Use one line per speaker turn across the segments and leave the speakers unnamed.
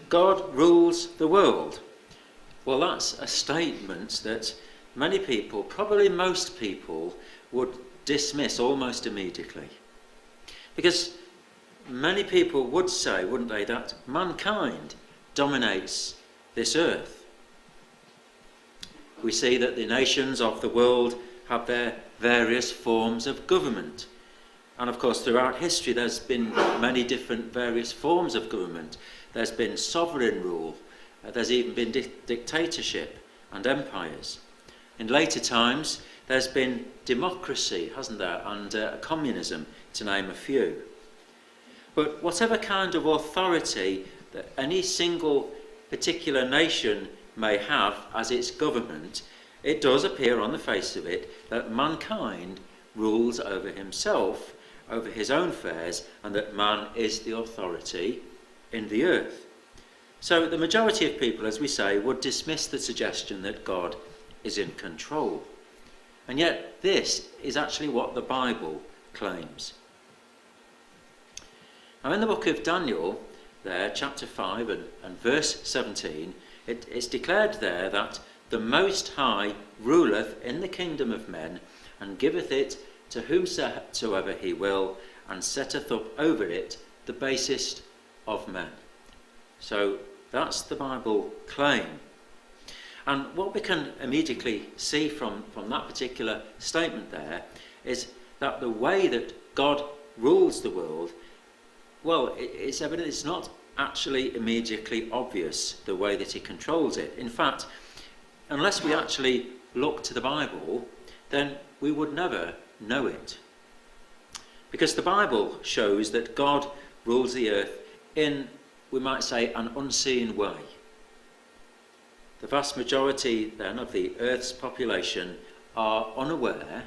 God rules the world. Well, that's a statement that many people, probably most people, would dismiss almost immediately. Because many people would say, wouldn't they, that mankind dominates this earth. We see that the nations of the world have their various forms of government. And of course, throughout history, there's been many different various forms of government. There's been sovereign rule. There's even been dictatorship and empires. In later times, there's been democracy, hasn't there, and communism, to name a few. But whatever kind of authority that any single particular nation may have as its government, it does appear on the face of it that mankind rules over himself, over his own affairs, and that man is the authority in the earth. So the majority of people, as we say, would dismiss the suggestion that God is in control. And yet this is actually what the Bible claims. Now in the book of Daniel, there, chapter 5 and verse 17, it's declared there that the Most High ruleth in the kingdom of men, and giveth it to whomsoever he will, and setteth up over it the basest of men. So that's the Bible claim. And what we can immediately see from that particular statement there is that the way that God rules the world, well, it's evident it's not actually immediately obvious the way that he controls it. In fact, unless we actually look to the Bible, then we would never know it. Because the Bible shows that God rules the earth in, we might say, an unseen way. The vast majority then of the earth's population are unaware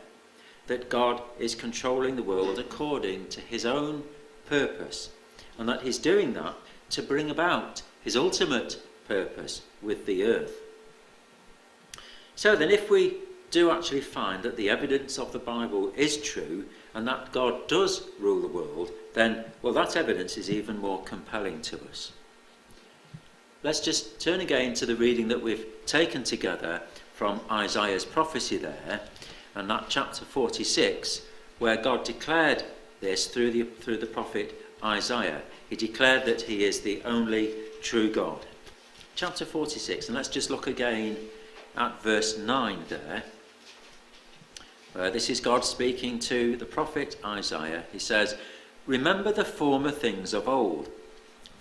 that God is controlling the world according to his own purpose, and that he's doing that to bring about his ultimate purpose with the earth. So then, if we do actually find that the evidence of the Bible is true and that God does rule the world, then, well, that evidence is even more compelling to us. Let's just turn again to the reading that we've taken together from Isaiah's prophecy there, and that chapter 46, where God declared this through the prophet Isaiah. He declared that he is the only true God. Chapter 46, and let's just look again at verse 9 there. This is God speaking to the prophet Isaiah. He says, "Remember the former things of old,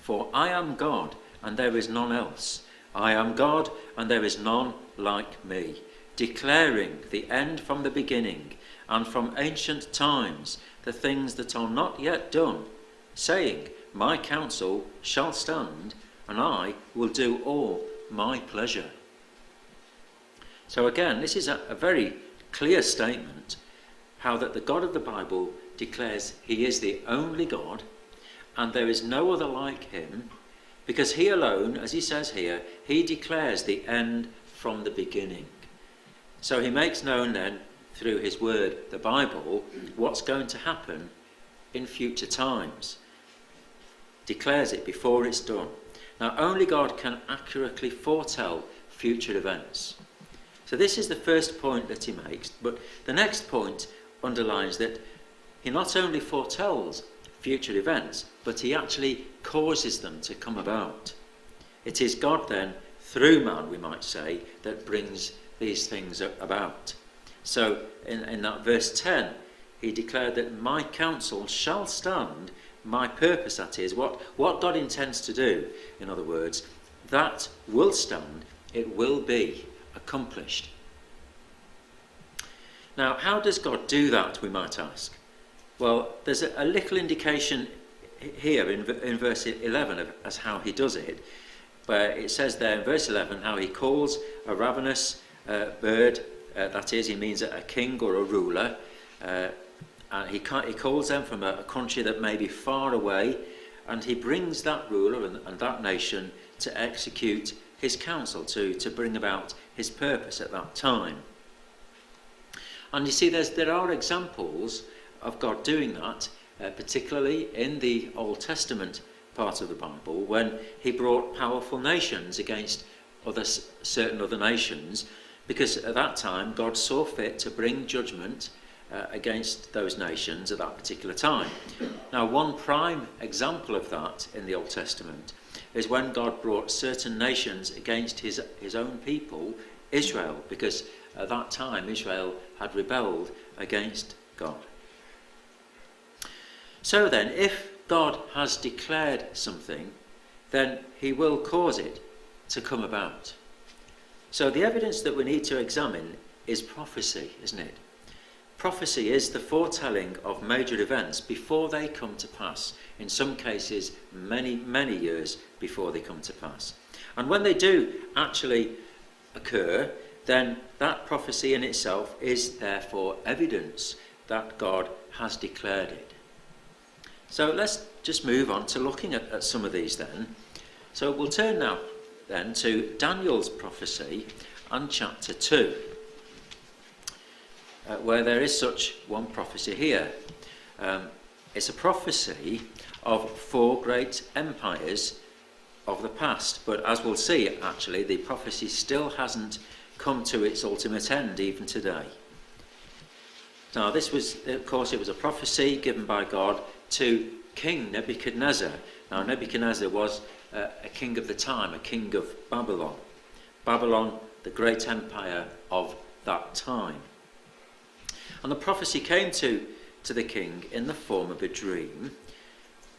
for I am God, and there is none else. I am God, and there is none like me, declaring the end from the beginning, and from ancient times the things that are not yet done, saying, my counsel shall stand, and I will do all my pleasure." So again, this is a very clear statement, how that the God of the Bible declares he is the only God, and there is no other like him, because he alone, as he says here, he declares the end from the beginning. So he makes known then, through his word, the Bible, what's going to happen in future times. Declares it before it's done. Now, only God can accurately foretell future events. So this is the first point that he makes, but the next point underlines that he not only foretells future events, but he actually causes them to come about. It is God then, through man, we might say, that brings these things about. So in that verse 10, he declared that my counsel shall stand, my purpose, that is, what God intends to do, in other words, that will stand, it will be accomplished. Now, how does God do that, we might ask? Well, there's a little indication here in verse 11 as how he does it, where it says there in verse 11 how he calls a ravenous bird, that is, he means a king or a ruler, and he calls them from a country that may be far away, and he brings that ruler and that nation to execute his counsel, to bring about his purpose at that time. And you see, there are examples of God doing that, particularly in the Old Testament part of the Bible, when he brought powerful nations against certain other nations, because at that time God saw fit to bring judgment against those nations at that particular time. Now, one prime example of that in the Old Testament is when God brought certain nations against his own people, Israel, because at that time Israel had rebelled against God. So then, if God has declared something, then he will cause it to come about. So the evidence that we need to examine is prophecy, isn't it? Prophecy is the foretelling of major events before they come to pass. In some cases, many, many years before they come to pass. And when they do actually occur, then that prophecy in itself is therefore evidence that God has declared it. So let's just move on to looking at some of these then. So we'll turn now then to Daniel's prophecy and chapter 2. Where there is such one prophecy here. It's a prophecy of 4 great empires of the past, but as we'll see, actually, the prophecy still hasn't come to its ultimate end even today. Now, this was, of course, it was a prophecy given by God to King Nebuchadnezzar. Now, Nebuchadnezzar was a king of the time, a king of Babylon. Babylon, the great empire of that time. And the prophecy came to the king in the form of a dream,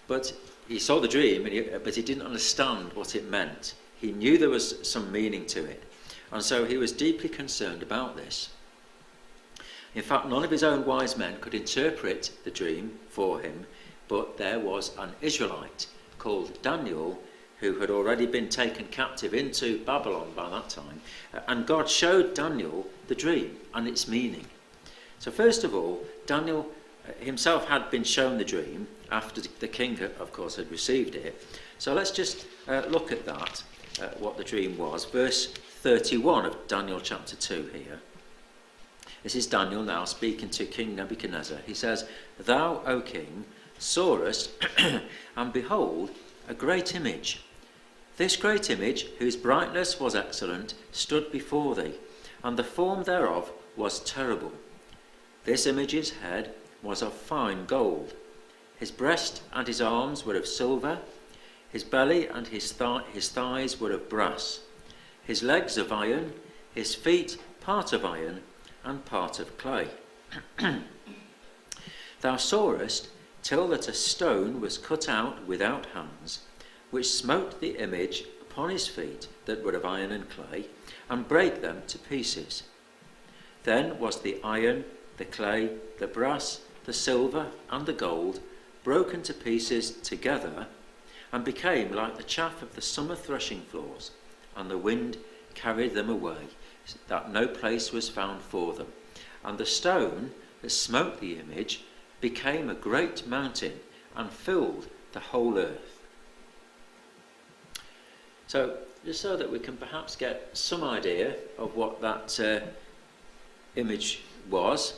but he saw the dream, but he didn't understand what it meant. He knew there was some meaning to it, and so he was deeply concerned about this. In fact, none of his own wise men could interpret the dream for him, but there was an Israelite called Daniel who had already been taken captive into Babylon by that time, and God showed Daniel the dream and its meaning. So first of all, Daniel himself had been shown the dream after the king, of course, had received it. So let's just look at that, what the dream was. Verse 31 of Daniel chapter 2 here. This is Daniel now speaking to King Nebuchadnezzar. He says, "Thou, O king, sawest, and behold, a great image. This great image, whose brightness was excellent, stood before thee, and the form thereof was terrible. This image's head was of fine gold. His breast and his arms were of silver. His belly and his thighs were of brass. His legs of iron. His feet part of iron and part of clay. Thou sawest till that a stone was cut out without hands, which smote the image upon his feet that were of iron and clay, and brake them to pieces. Then was the iron, the clay, the brass, the silver, and the gold broken to pieces together, and became like the chaff of the summer threshing floors, and the wind carried them away, that no place was found for them. And the stone that smote the image became a great mountain, and filled the whole earth." So, just so that we can perhaps get some idea of what that image was,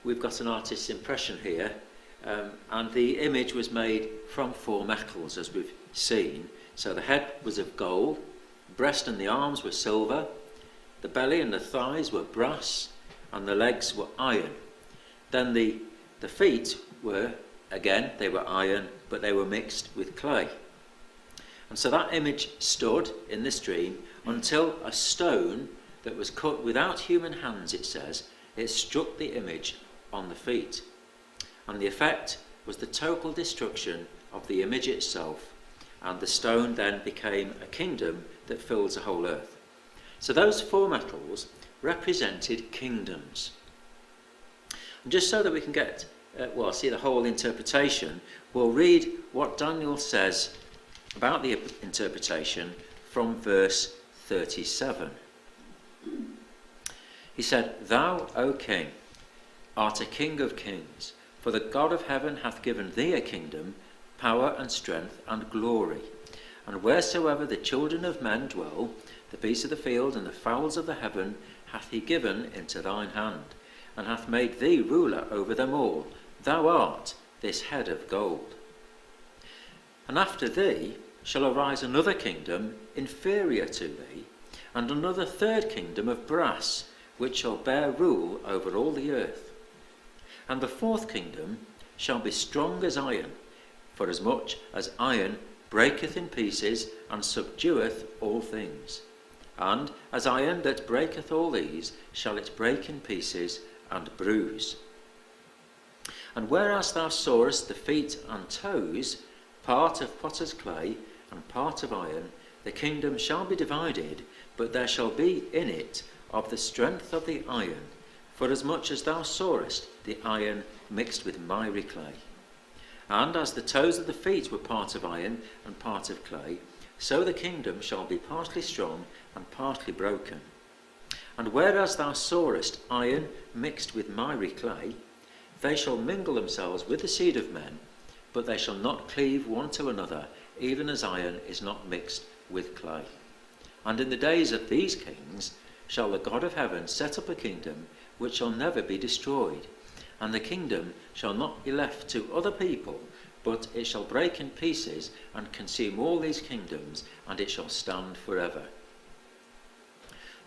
we've got an artist's impression here, and the image was made from 4 metals, as we've seen. So the head was of gold, the breast and the arms were silver, the belly and the thighs were brass, and the legs were iron. Then the feet were, again, they were iron, but they were mixed with clay. And so that image stood in this dream until a stone that was cut without human hands, it says, it struck the image on the feet. And the effect was the total destruction of the image itself, and the stone then became a kingdom that fills the whole earth. So those 4 metals represented kingdoms. And just so that we can get, see the whole interpretation, we'll read what Daniel says about the interpretation from verse 37. He said, "Thou, O king, art a king of kings, for the God of heaven hath given thee a kingdom, power and strength and glory. And wheresoever the children of men dwell, the beasts of the field and the fowls of the heaven hath he given into thine hand, and hath made thee ruler over them all. Thou art this head of gold." And after thee shall arise another kingdom inferior to thee, and another third kingdom of brass, which shall bear rule over all the earth. And the fourth kingdom shall be strong as iron, forasmuch as iron breaketh in pieces and subdueth all things. And as iron that breaketh all these shall it break in pieces and bruise. And whereas thou sawest the feet and toes, part of potter's clay and part of iron, the kingdom shall be divided, but there shall be in it of the strength of the iron, forasmuch as thou sawest the iron mixed with miry clay. And as the toes of the feet were part of iron and part of clay, so the kingdom shall be partly strong and partly broken. And whereas thou sawest iron mixed with miry clay, they shall mingle themselves with the seed of men, but they shall not cleave one to another, even as iron is not mixed with clay. And in the days of these kings shall the God of heaven set up a kingdom which shall never be destroyed, and the kingdom shall not be left to other people, but it shall break in pieces and consume all these kingdoms, and it shall stand forever.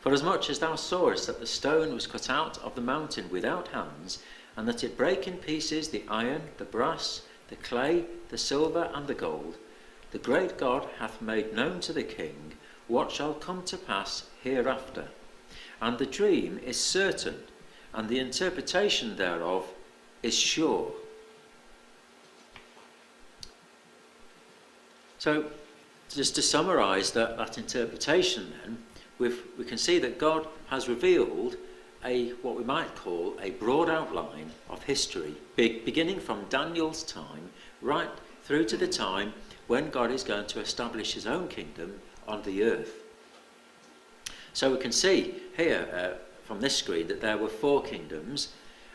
Forasmuch as thou sawest that the stone was cut out of the mountain without hands, and that it brake in pieces the iron, the brass, the clay, the silver, and the gold, the great God hath made known to the king what shall come to pass hereafter. And the dream is certain, and the interpretation thereof is sure. So, just to summarise that interpretation then, we can see that God has revealed what we might call a broad outline of history, beginning from Daniel's time right through to the time when God is going to establish his own kingdom on the earth. So we can see here from this screen that there were 4 kingdoms,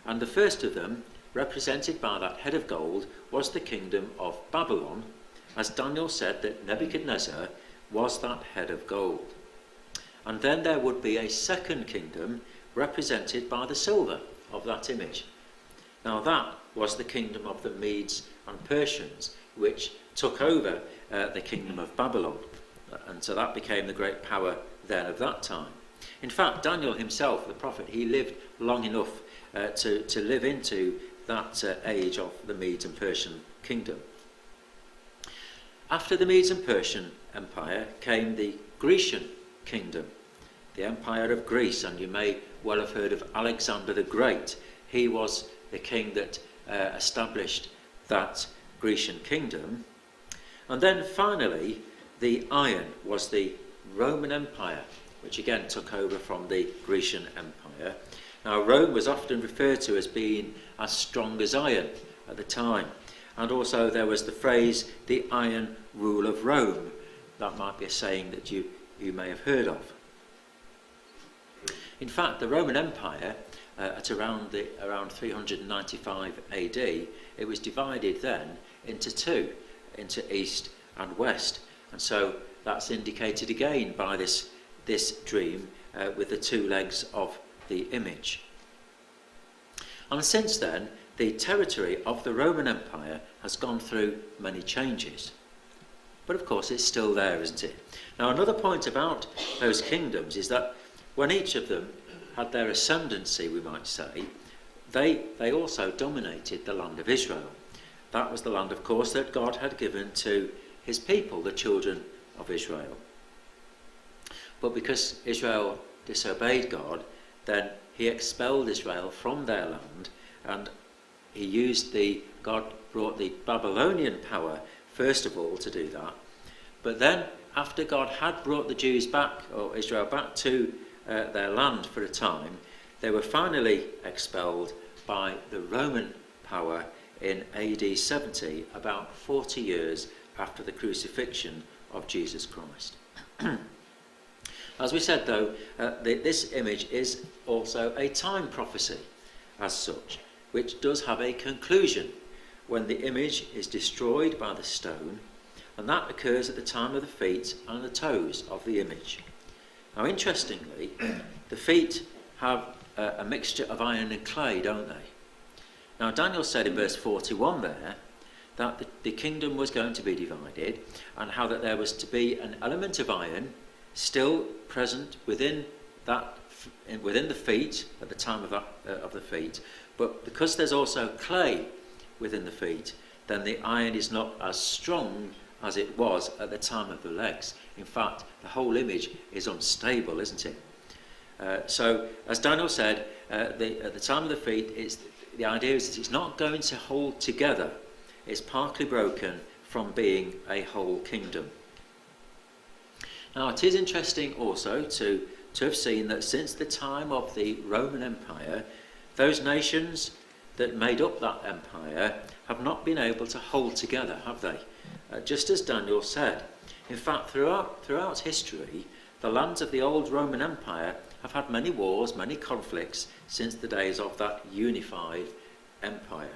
and the first of them, represented by that head of gold, was the kingdom of Babylon, as Daniel said that Nebuchadnezzar was that head of gold. And then there would be a second kingdom represented by the silver of that image. Now that was the kingdom of the Medes and Persians, which took over the kingdom of Babylon, and so that became the great power then of that time. In fact, Daniel himself, the prophet, he lived long enough to live into that age of the Medes and Persian kingdom. After the Medes and Persian Empire came the Grecian kingdom, the Empire of Greece, and you may well have heard of Alexander the Great. He was the king that established that Grecian kingdom. And then finally, the iron was the Roman Empire, which again took over from the Grecian Empire. Now, Rome was often referred to as being as strong as iron at the time. And also there was the phrase, the iron rule of Rome. That might be a saying that you may have heard of. In fact, the Roman Empire, at around 395 AD, it was divided then into 2, into East and West. And so that's indicated again by this dream with the 2 legs of the image. And since then, the territory of the Roman Empire has gone through many changes. But of course it's still there, isn't it? Now, another point about those kingdoms is that when each of them had their ascendancy, we might say, they also dominated the land of Israel. That was the land, of course, that God had given to his people, the children of Israel. But because Israel disobeyed God, then he expelled Israel from their land, and God brought the Babylonian power first of all to do that. But then, after God had brought the Jews back, or Israel back to their land for a time, they were finally expelled by the Roman power in AD 70, about 40 years after the crucifixion of Jesus Christ. As we said, though, this image is also a time prophecy as such, which does have a conclusion when the image is destroyed by the stone, and that occurs at the time of the feet and the toes of the image. Now, interestingly, the feet have a mixture of iron and clay, don't they? Now, Daniel said in verse 41 there that the kingdom was going to be divided, and how that there was to be an element of iron still present within the feet at the time of the feet, but because there's also clay within the feet, then the iron is not as strong as it was at the time of the legs. In fact, the whole image is unstable, isn't it? So, as Daniel said, at the time of the feet, the idea is that it's not going to hold together. It's partly broken from being a whole kingdom. Now, it is interesting also to have seen that since the time of the Roman Empire, those nations that made up that empire have not been able to hold together, have they? Just as Daniel said. In fact, throughout history, the lands of the old Roman Empire have had many wars, many conflicts since the days of that unified empire.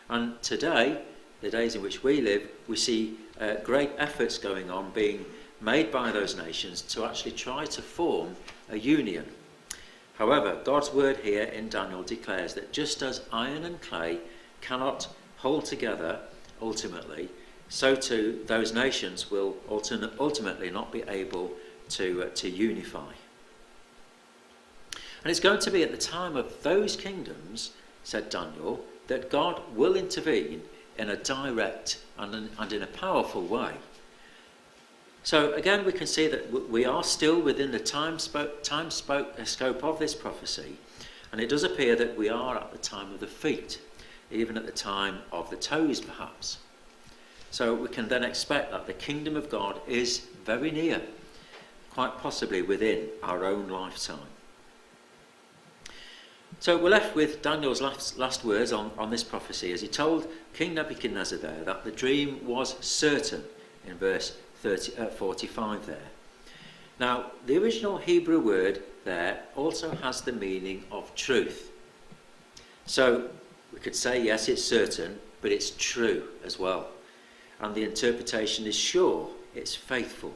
And today, the days in which we live, we see great efforts going on being made by those nations to actually try to form a union. However, God's word here in Daniel declares that just as iron and clay cannot hold together ultimately, so too those nations will ultimately not be able to unify. And it's going to be at the time of those kingdoms, said Daniel, that God will intervene in a direct and in a powerful way. So again, we can see that we are still within the time scope of this prophecy, and it does appear that we are at the time of the feet, even at the time of the toes perhaps. So we can then expect that the kingdom of God is very near, quite possibly within our own lifetime. So we're left with Daniel's last words on this prophecy, as he told King Nebuchadnezzar there that the dream was certain in verse 45 there. Now, the original Hebrew word there also has the meaning of truth. So we could say, yes, it's certain, but it's true as well. And the interpretation is sure, it's faithful.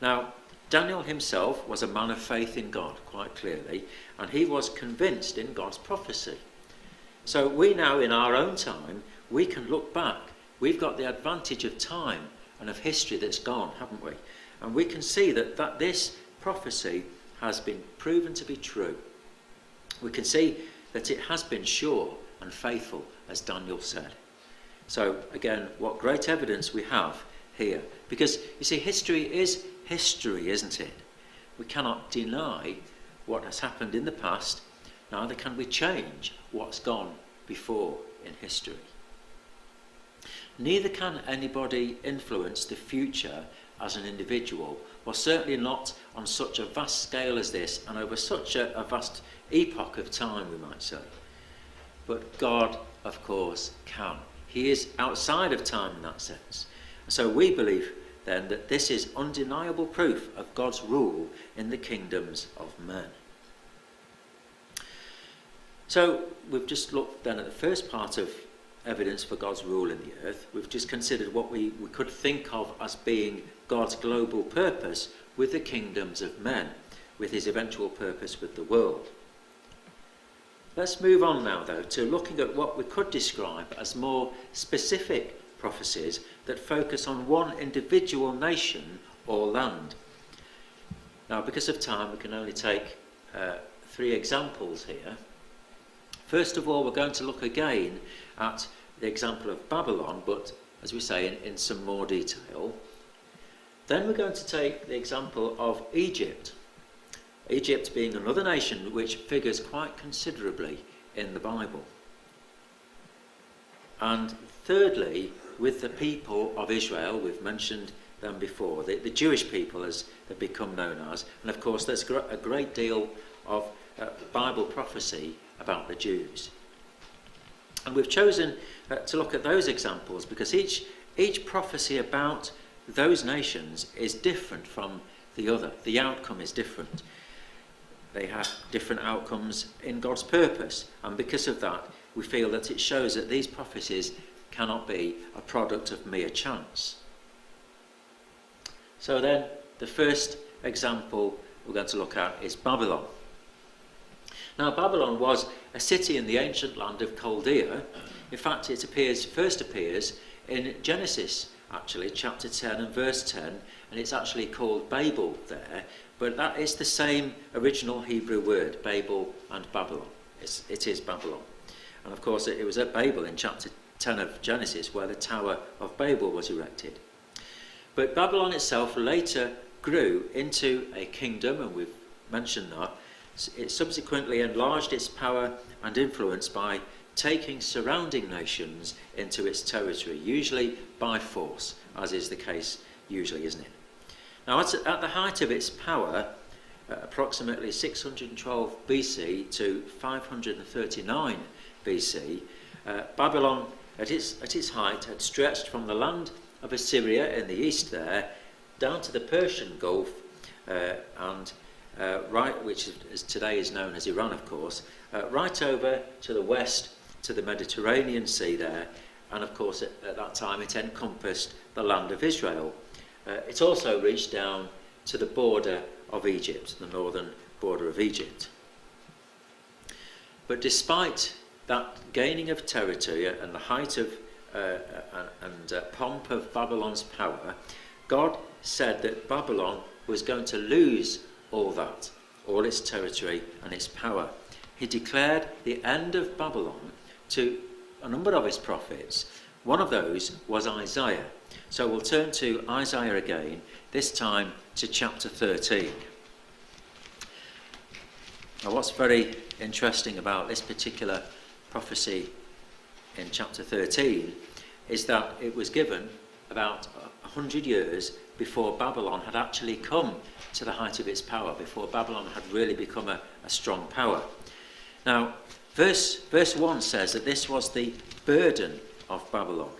Now, Daniel himself was a man of faith in God, quite clearly, and he was convinced in God's prophecy. So we now, in our own time, we can look back. We've got the advantage of time and of history that's gone, haven't we? And we can see that this prophecy has been proven to be true. We can see that it has been sure and faithful, as Daniel said. So again, what great evidence we have here. Because, you see, history is history, isn't it? We cannot deny what has happened in the past, neither can we change what's gone before in history. Neither can anybody influence the future as an individual, or certainly not on such a vast scale as this, and over such a vast epoch of time, we might say. But God, of course, can. He is outside of time in that sense. So we believe then that this is undeniable proof of God's rule in the kingdoms of men. So we've just looked then at the first part of evidence for God's rule in the earth. We've just considered what we could think of as being God's global purpose with the kingdoms of men, with his eventual purpose with the world. Let's move on now, though, to looking at what we could describe as more specific prophecies that focus on one individual nation or land. Now, because of time, we can only take 3 examples here. First of all, we're going to look again at the example of Babylon, but as we say, in some more detail. Then we're going to take the example of Egypt. Egypt being another nation which figures quite considerably in the Bible. And thirdly, with the people of Israel, we've mentioned them before, the Jewish people as they've become known as, and of course there's a great deal of Bible prophecy about the Jews. And we've chosen to look at those examples because each prophecy about those nations is different from the other. The outcome is different. They have different outcomes in God's purpose, and because of that, we feel that it shows that these prophecies cannot be a product of mere chance. So then, the first example we're going to look at is Babylon. Now, Babylon was a city in the ancient land of Chaldea. In fact, it first appears in Genesis, actually, chapter 10 and verse 10, and it's actually called Babel there, but that is the same original Hebrew word, Babel and Babylon. It is Babylon. And of course, it was at Babel in chapter 10 of Genesis where the Tower of Babel was erected. But Babylon itself later grew into a kingdom, and we've mentioned that. It subsequently enlarged its power and influence by taking surrounding nations into its territory, usually by force, as is the case usually, isn't it? Now, at the height of its power, approximately 612 BC to 539 BC, Babylon, at its height, had stretched from the land of Assyria in the east there, down to the Persian Gulf, which today is known as Iran, of course, right over to the west to the Mediterranean Sea there, and of course at that time it encompassed the land of Israel. It also reached down to the border of Egypt, the northern border of Egypt. But despite that gaining of territory and the height of pomp of Babylon's power, God said that Babylon was going to lose all that, all its territory and its power. He declared the end of Babylon to a number of his prophets. One of those was Isaiah. So we'll turn to Isaiah again, this time to chapter 13. Now, what's very interesting about this particular prophecy in chapter 13 is that it was given about 100 years before Babylon had actually come to the height of its power, before Babylon had really become a strong power. Now, verse 1 says that this was the burden of Babylon.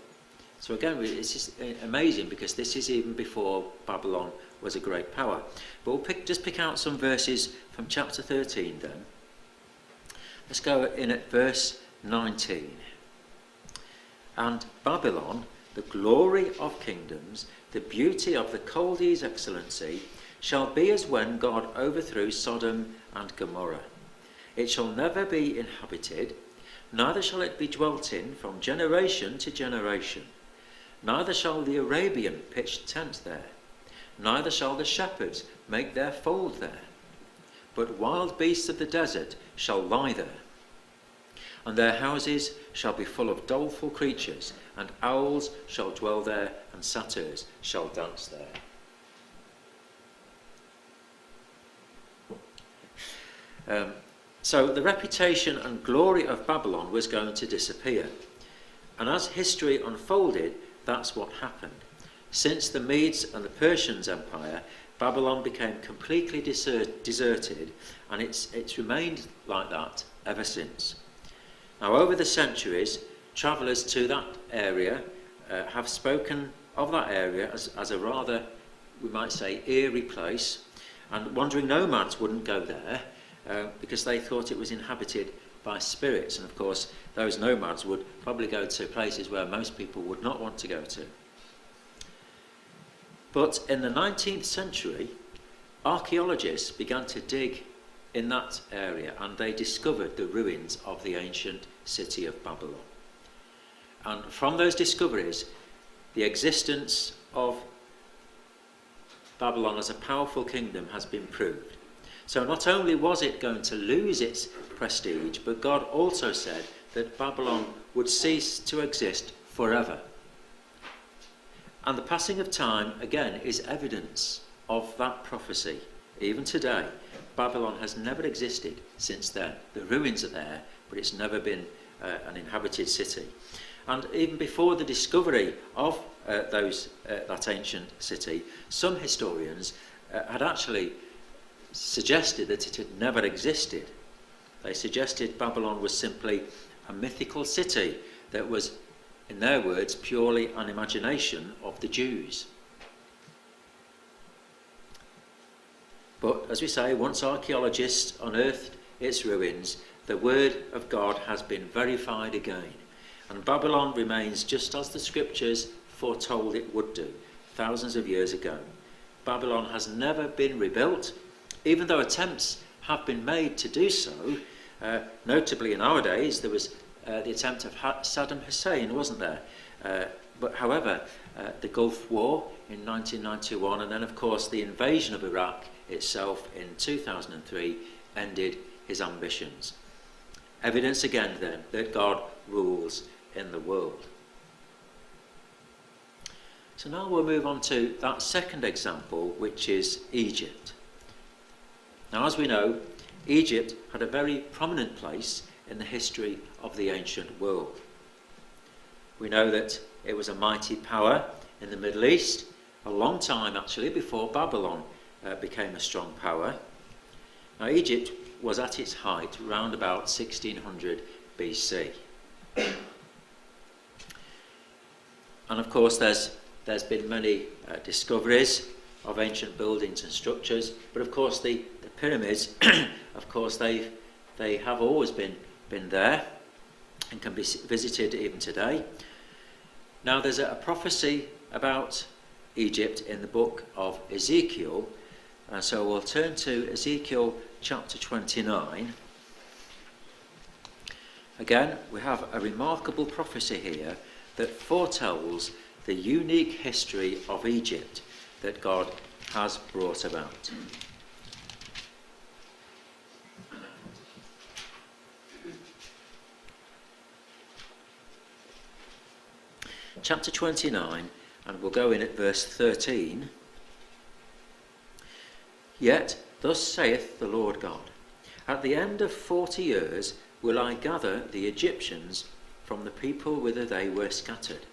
So again, it's just amazing because this is even before Babylon was a great power. But we'll just pick out some verses from chapter 13 then. Let's go in at verse 19. And Babylon, the glory of kingdoms, the beauty of the Chaldees' excellency, shall be as when God overthrew Sodom and Gomorrah. It shall never be inhabited, neither shall it be dwelt in from generation to generation. Neither shall the Arabian pitch tent there, neither shall the shepherds make their fold there. But wild beasts of the desert shall lie there, and their houses shall be full of doleful creatures, and owls shall dwell there, and satyrs shall dance there. So the reputation and glory of Babylon was going to disappear. And as history unfolded, that's what happened. Since the Medes and the Persians Empire, Babylon became completely deserted, and it's remained like that ever since. Now, over the centuries, travellers to that area have spoken of that area as a rather, we might say, eerie place, and wandering nomads wouldn't go there because they thought it was inhabited by spirits, and of course those nomads would probably go to places where most people would not want to go to. But in the 19th century, archaeologists began to dig in that area, and they discovered the ruins of the ancient city of Babylon. And from those discoveries, the existence of Babylon as a powerful kingdom has been proved. So not only was it going to lose its prestige, but God also said that Babylon would cease to exist forever. And the passing of time, again, is evidence of that prophecy. Even today, Babylon has never existed since then. The ruins are there, but it's never been an inhabited city. And even before the discovery of that ancient city, some historians had actually suggested that it had never existed. They suggested Babylon was simply a mythical city that was, in their words, purely an imagination of the Jews. But as we say, once archaeologists unearthed its ruins, the word of God has been verified again, and Babylon remains just as the scriptures foretold it would do thousands of years ago. Babylon has never been rebuilt, even though attempts have been made to do so. Notably in our days there was the attempt of Saddam Hussein, wasn't there? But however, the Gulf War in 1991, and then of course the invasion of Iraq itself in 2003 ended his ambitions. Evidence again then that God rules in the world. So now we'll move on to that second example, which is Egypt. Now, as we know, Egypt had a very prominent place in the history of the ancient world. We know that it was a mighty power in the Middle East, a long time actually before Babylon became a strong power. Now, Egypt was at its height around about 1600 BC. And of course there's been many discoveries of ancient buildings and structures, but of course the pyramids, of course they have always been there and can be visited even today. Now there's a prophecy about Egypt in the book of Ezekiel, and so we'll turn to Ezekiel chapter 29. Again, we have a remarkable prophecy here that foretells the unique history of Egypt that God has brought about. Chapter 29, and we'll go in at verse 13. Yet thus saith the Lord God, at the end of 40 years will I gather the Egyptians from the people whither they were scattered,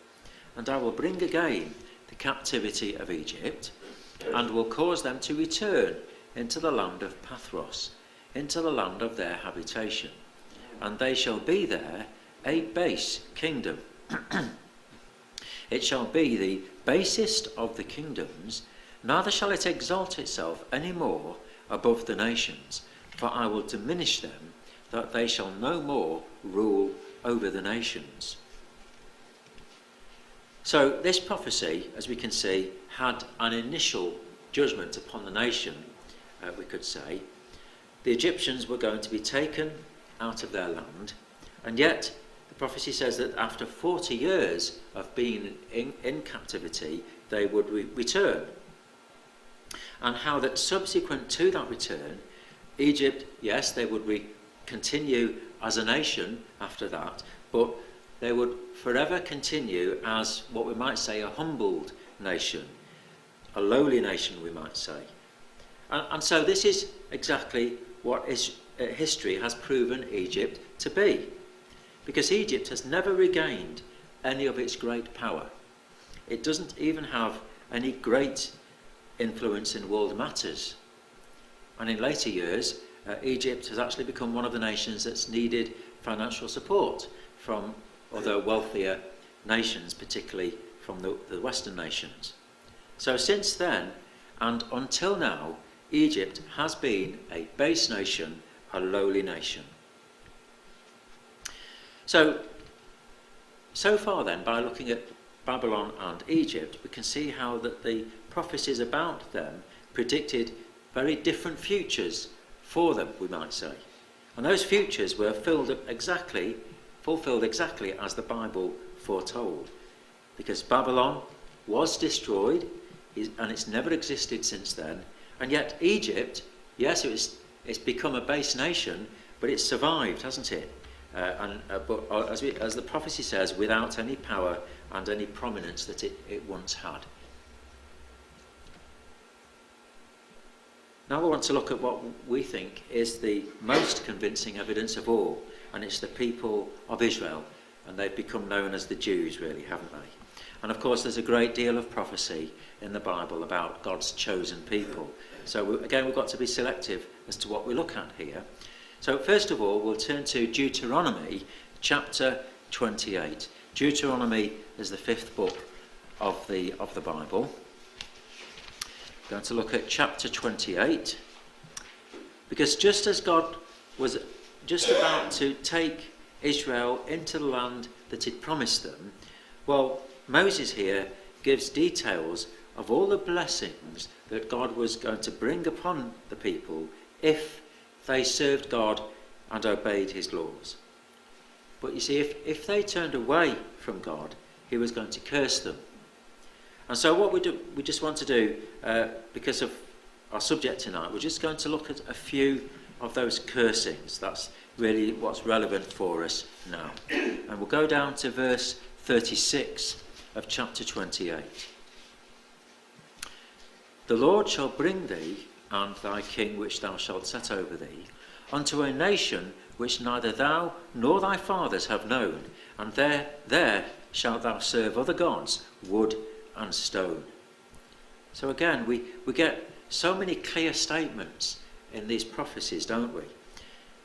and I will bring again the captivity of Egypt, and will cause them to return into the land of Pathros, into the land of their habitation, and they shall be there a base kingdom. It shall be the basest of the kingdoms, neither shall it exalt itself any more above the nations, for I will diminish them, that they shall no more rule over the nations. So this prophecy, as we can see, had an initial judgment upon the nation, we could say. The Egyptians were going to be taken out of their land, and yet the prophecy says that after 40 years of being in captivity, they would return. And how that subsequent to that return, Egypt, yes, they would continue as a nation after that, but they would forever continue as what we might say a humbled nation, a lowly nation we might say. And so this is exactly what history has proven Egypt to be, because Egypt has never regained any of its great power. It doesn't even have any great influence in world matters. And in later years, Egypt has actually become one of the nations that's needed financial support from other wealthier nations, particularly from the Western nations. So since then, and until now, Egypt has been a base nation, a lowly nation. So far then, by looking at Babylon and Egypt, we can see how that the prophecies about them predicted very different futures for them, we might say. And those futures were fulfilled exactly as the Bible foretold. Because Babylon was destroyed, and it's never existed since then. And yet Egypt, yes, it's become a base nation, but it's survived, hasn't it? But as the prophecy says, without any power and any prominence that it once had. Now we want to look at what we think is the most convincing evidence of all, and it's the people of Israel, and they've become known as the Jews, really, haven't they? And of course there's a great deal of prophecy in the Bible about God's chosen people. So again, we've got to be selective as to what we look at here. So first of all, we'll turn to Deuteronomy chapter 28. Deuteronomy is the fifth book of the Bible. We're going to look at chapter 28, because just as God was just about to take Israel into the land that he'd promised them, well, Moses here gives details of all the blessings that God was going to bring upon the people if they served God and obeyed his laws. But you see, if they turned away from God, he was going to curse them. And so what we just want to do, because of our subject tonight, we're just going to look at a few of those cursings. That's really what's relevant for us now. And we'll go down to verse 36 of chapter 28. The Lord shall bring thee and thy king which thou shalt set over thee unto a nation which neither thou nor thy fathers have known, and there shalt thou serve other gods, wood and stone. So again, we get so many clear statements in these prophecies, don't we?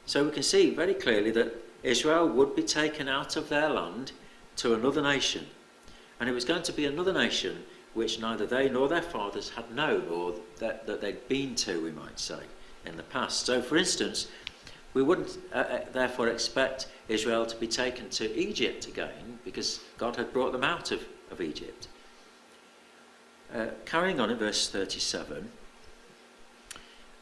So we can see very clearly that Israel would be taken out of their land to another nation, and it was going to be another nation which neither they nor their fathers had known, or that they'd been to, we might say, in the past. So, for instance, we wouldn't therefore expect Israel to be taken to Egypt again, because God had brought them out of Egypt. Carrying on in verse 37,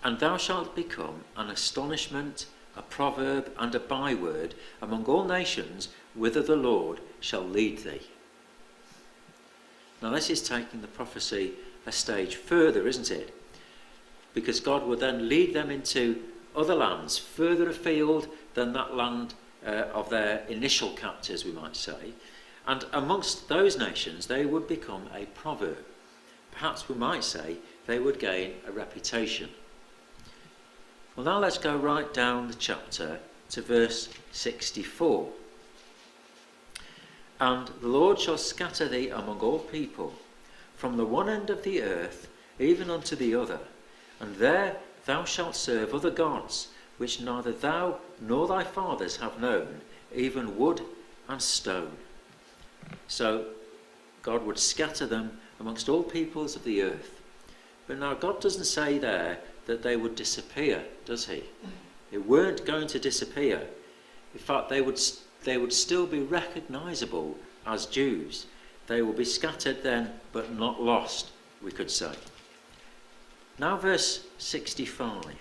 and thou shalt become an astonishment, a proverb, and a byword among all nations, whither the Lord shall lead thee. Now this is taking the prophecy a stage further, isn't it? Because God will then lead them into other lands, further afield than that land of their initial captors, we might say. And amongst those nations, they would become a proverb. Perhaps we might say they would gain a reputation. Well, now let's go right down the chapter to verse 64. And the Lord shall scatter thee among all people, from the one end of the earth even unto the other, and there thou shalt serve other gods, which neither thou nor thy fathers have known, even wood and stone. So God would scatter them amongst all peoples of the earth. But now God doesn't say there that they would disappear, does he? They weren't going to disappear. In fact, they would still be recognisable as Jews. They will be scattered then, but not lost, we could say. Now verse 65.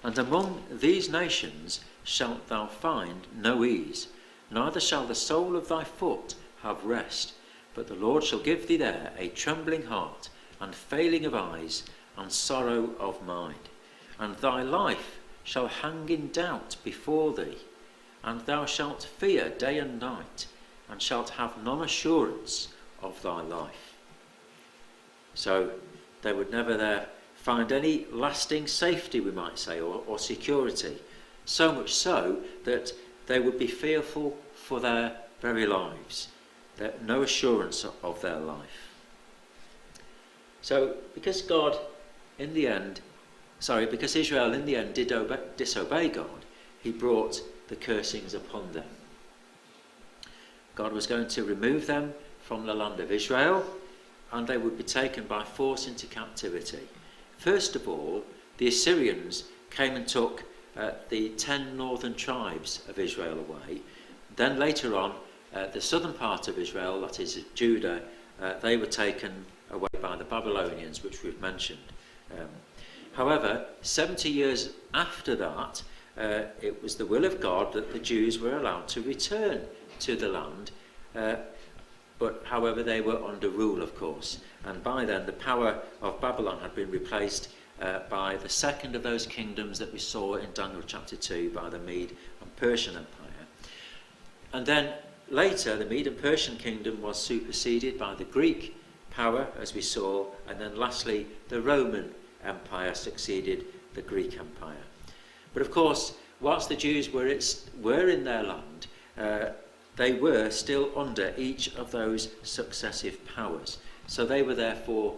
And among these nations shalt thou find no ease, neither shall the sole of thy foot have rest, but the Lord shall give thee there a trembling heart, and failing of eyes, and sorrow of mind. And thy life shall hang in doubt before thee, and thou shalt fear day and night, and shalt have none assurance of thy life. So they would never there find any lasting safety, we might say, or security. So much so that they would be fearful for their very lives. No assurance of their life. So because Israel in the end did disobey God, he brought the cursings upon them. God was going to remove them from the land of Israel, and they would be taken by force into captivity. First of all, the Assyrians came and took the 10 northern tribes of Israel away. Then later on, the southern part of Israel, that is Judah, they were taken away by the Babylonians, which we've mentioned. However, 70 years after that, it was the will of God that the Jews were allowed to return to the land, but however they were under rule, of course, and by then the power of Babylon had been replaced by the second of those kingdoms that we saw in Daniel chapter 2, by the Mede and Persian Empire. And then later the Mede and Persian kingdom was superseded by the Greek power, as we saw, and then lastly the Roman Empire succeeded the Greek Empire. But of course, whilst the Jews were in their land, they were still under each of those successive powers. So they were therefore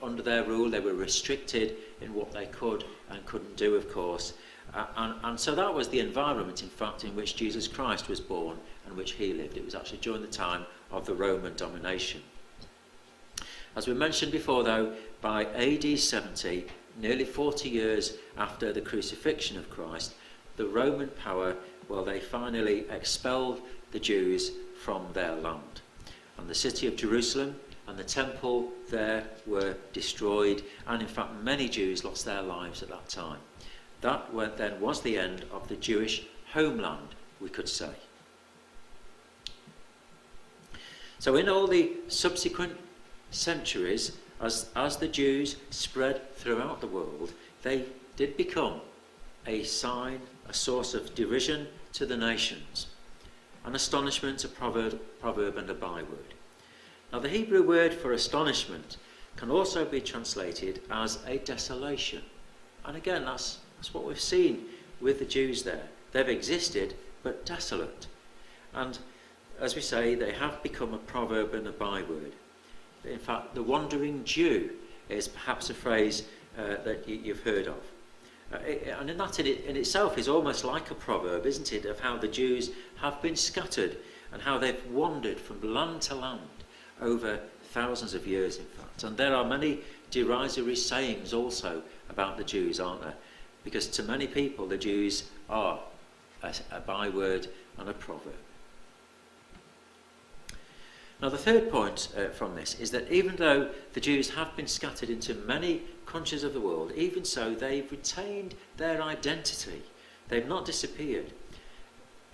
under their rule. They were restricted in what they could and couldn't do, of course. And so that was the environment, in fact, in which Jesus Christ was born and which he lived. It was actually during the time of the Roman domination. As we mentioned before, though, by AD 70, nearly 40 years after the crucifixion of Christ, the Roman power, well, they finally expelled the Jews from their land. And the city of Jerusalem and the temple there were destroyed, and in fact many Jews lost their lives at that time. That then was the end of the Jewish homeland, we could say. So in all the subsequent centuries, as the Jews spread throughout the world, they did become a sign, a source of derision to the nations, an astonishment, a proverb and a byword. Now the Hebrew word for astonishment can also be translated as a desolation. And again, that's what we've seen with the Jews there. They've existed, but desolate. And as we say, they have become a proverb and a byword. In fact, the wandering Jew is perhaps a phrase that you've heard of. And in that in itself is almost like a proverb, isn't it, of how the Jews have been scattered and how they've wandered from land to land over thousands of years, in fact. And there are many derisory sayings also about the Jews, aren't there? Because to many people, the Jews are a byword and a proverb. Now the third point from this is that even though the Jews have been scattered into many countries of the world, even so they've retained their identity. They've not disappeared.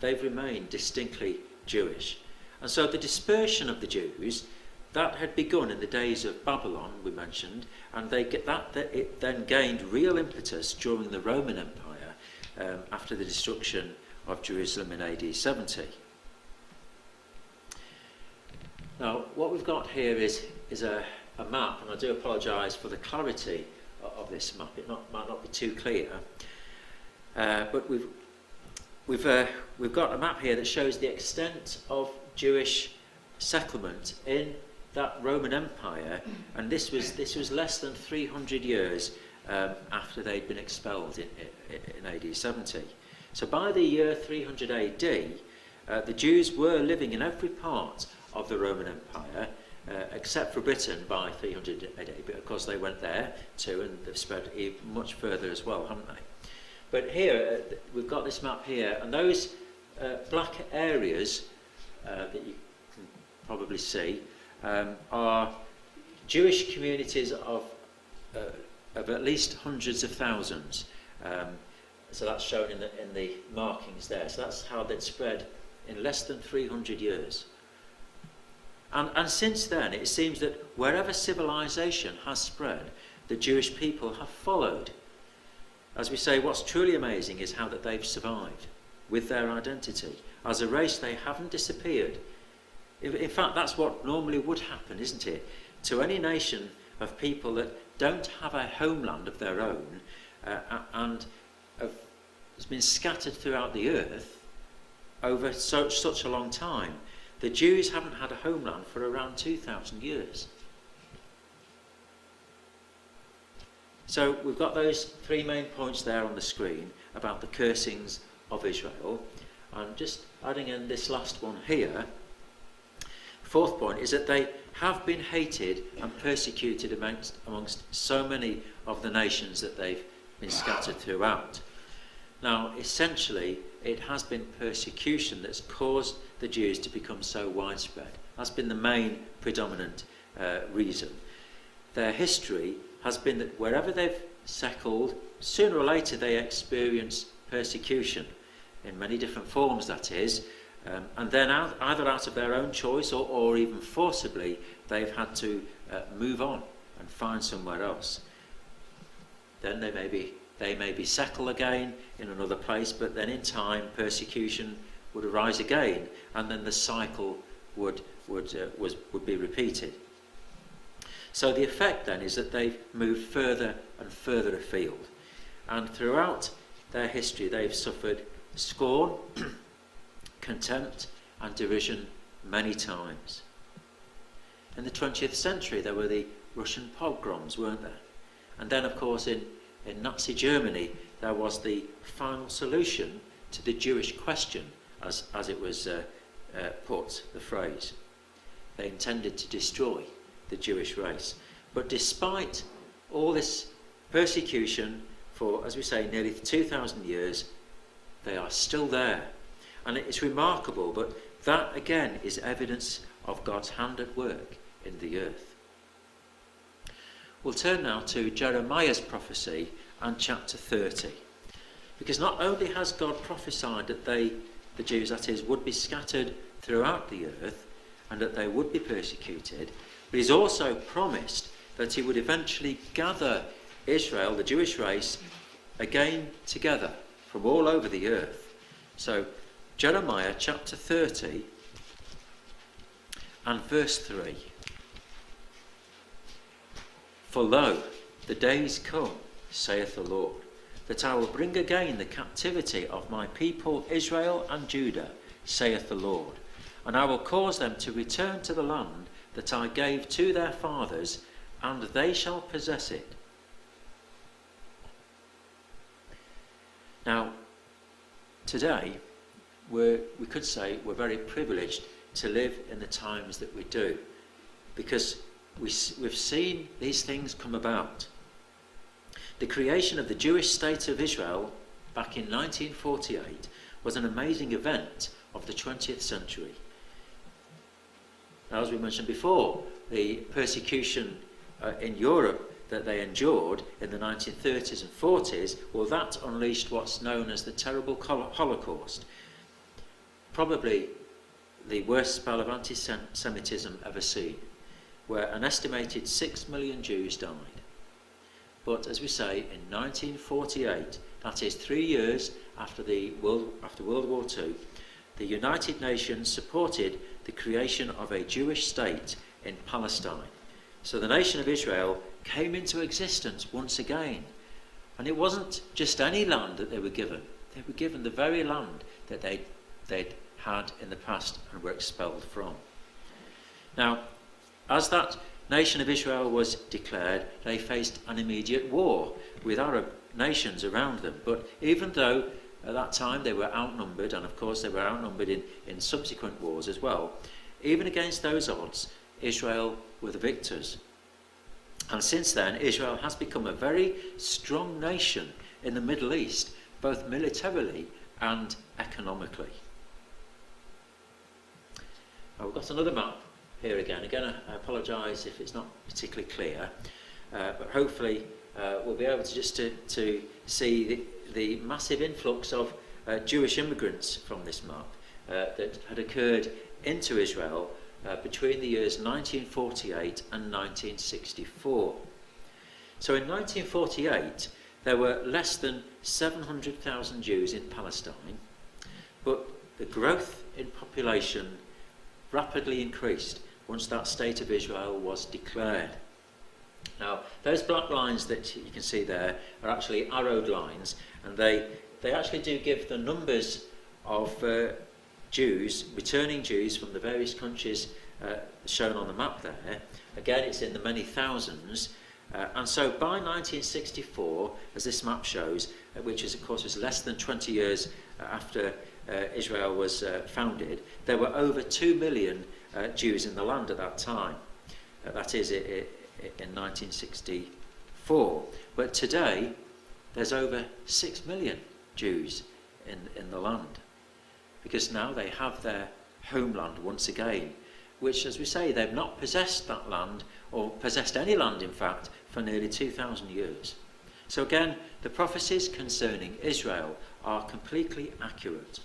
They've remained distinctly Jewish. And so the dispersion of the Jews, that had begun in the days of Babylon, we mentioned, and it then gained real impetus during the Roman Empire after the destruction of Jerusalem in AD 70. Now, what we've got here is a map, and I do apologise for the clarity of this map. It might not be too clear, but we've got a map here that shows the extent of Jewish settlement in that Roman Empire, and this was less than 300 years after they'd been expelled in AD 70. So by the year 300 AD, the Jews were living in every part of the Roman Empire, except for Britain by 300 AD, but of course they went there too, and they've spread much further as well, haven't they? But here, we've got this map here, and those black areas that you can probably see are Jewish communities of at least hundreds of thousands. So that's shown in the markings there. So that's how they'd spread in less than 300 years. And since then, it seems that wherever civilization has spread, the Jewish people have followed. As we say, what's truly amazing is how that they've survived with their identity. As a race, they haven't disappeared. In fact, that's what normally would happen, isn't it? To any nation of people that don't have a homeland of their own and has been scattered throughout the earth over such a long time. The Jews haven't had a homeland for around 2,000 years. So we've got those three main points there on the screen about the cursings of Israel. I'm just adding in this last one here. Fourth point is that they have been hated and persecuted amongst so many of the nations that they've been scattered throughout. Now, essentially, it has been persecution that's caused the Jews to become so widespread. That's been the main predominant reason. Their history has been that wherever they've settled, sooner or later they experience persecution in many different forms, that is, and then either out of their own choice or even forcibly, they've had to move on and find somewhere else. Then they maybe settle again in another place, but then in time persecution would arise again, and then the cycle would be repeated. So the effect then is that they've moved further and further afield, and throughout their history they've suffered scorn, contempt and derision many times. In the 20th century there were the Russian pogroms, weren't there? And then of course in Nazi Germany there was the final solution to the Jewish question, as it was put, the phrase. They intended to destroy the Jewish race. But despite all this persecution for, as we say, nearly 2,000 years, they are still there. And it's remarkable, but that again is evidence of God's hand at work in the earth. We'll turn now to Jeremiah's prophecy and chapter 30. Because not only has God prophesied that they, the Jews that is, would be scattered throughout the earth and that they would be persecuted, but he's also promised that he would eventually gather Israel, the Jewish race, again together from all over the earth. So Jeremiah chapter 30 and verse 3. For lo, the days come, saith the Lord, that I will bring again the captivity of my people Israel and Judah, saith the Lord, and I will cause them to return to the land that I gave to their fathers, and they shall possess it. Now, today, we could say we're very privileged to live in the times that we do, because we've seen these things come about. The creation of the Jewish state of Israel back in 1948 was an amazing event of the 20th century. Now, as we mentioned before, the persecution in Europe that they endured in the 1930s and 40s, well, that unleashed what's known as the terrible Holocaust. Probably the worst spell of anti-Semitism ever seen, where an estimated 6 million Jews died. But as we say, in 1948, that is 3 years after World War II, the United Nations supported the creation of a Jewish state in Palestine. So the nation of Israel came into existence once again. And it wasn't just any land that they were given. They were given the very land that they'd had in the past and were expelled from. Now, as that nation of Israel was declared, they faced an immediate war with Arab nations around them. But even though at that time they were outnumbered, and of course they were outnumbered in subsequent wars as well, even against those odds, Israel were the victors. And since then, Israel has become a very strong nation in the Middle East, both militarily and economically. Now, we've got another map here again. Again, I apologise if it's not particularly clear, but hopefully we'll be able to just to see the massive influx of Jewish immigrants from this map that had occurred into Israel between the years 1948 and 1964. So in 1948, there were less than 700,000 Jews in Palestine, but the growth in population rapidly increased once that state of Israel was declared. Now, those black lines that you can see there are actually arrowed lines, and they actually do give the numbers of Jews, returning Jews from the various countries shown on the map there. Again, it's in the many thousands. And so by 1964, as this map shows, which is, of course, was less than 20 years after Israel was founded, there were over 2 million Jews in the land at that time. That is in 1964. But today, there's over 6 million Jews in the land, because now they have their homeland once again, which, as we say, they've not possessed that land, or possessed any land, in fact, for nearly 2,000 years. So again, the prophecies concerning Israel are completely accurate.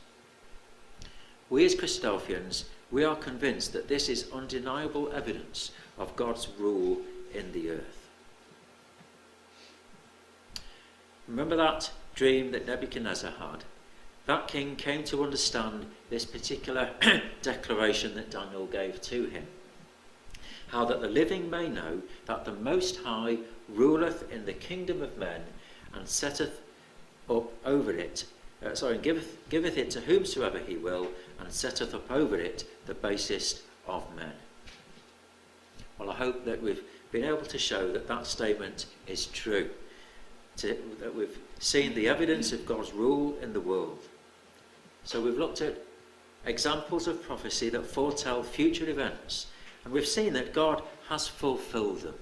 We as Christadelphians, we are convinced that this is undeniable evidence of God's rule in the earth. Remember that dream that Nebuchadnezzar had? That king came to understand this particular declaration that Daniel gave to him. How that the living may know that the Most High ruleth in the kingdom of men, and setteth up over it, giveth it to whomsoever he will, and setteth up over it the basest of men. Well, I hope that we've been able to show that that statement is true, that we've seen the evidence of God's rule in the world. So we've looked at examples of prophecy that foretell future events, and we've seen that God has fulfilled them.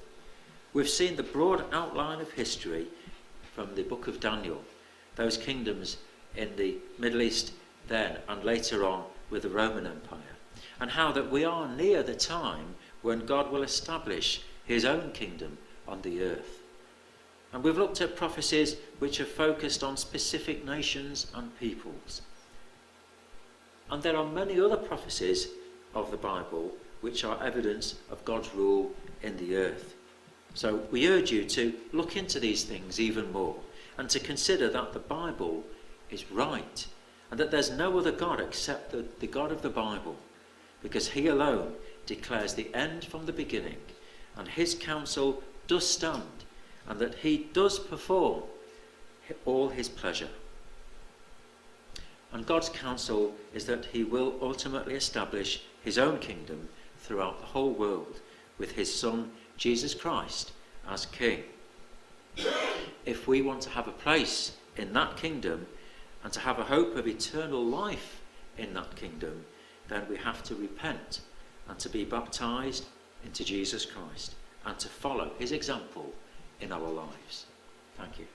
We've seen the broad outline of history from the book of Daniel, those kingdoms in the Middle East then and later on with the Roman Empire, and how that we are near the time when God will establish his own kingdom on the earth. And we've looked at prophecies which are focused on specific nations and peoples. And there are many other prophecies of the Bible which are evidence of God's rule in the earth. So we urge you to look into these things even more and to consider that the Bible is right and that there's no other God except the God of the Bible, because he alone declares the end from the beginning, and his counsel does stand, and that he does perform all his pleasure. And God's counsel is that he will ultimately establish his own kingdom throughout the whole world with his Son, Jesus Christ, as King. If we want to have a place in that kingdom and to have a hope of eternal life in that kingdom, then we have to repent and to be baptized into Jesus Christ and to follow his example in our lives. Thank you.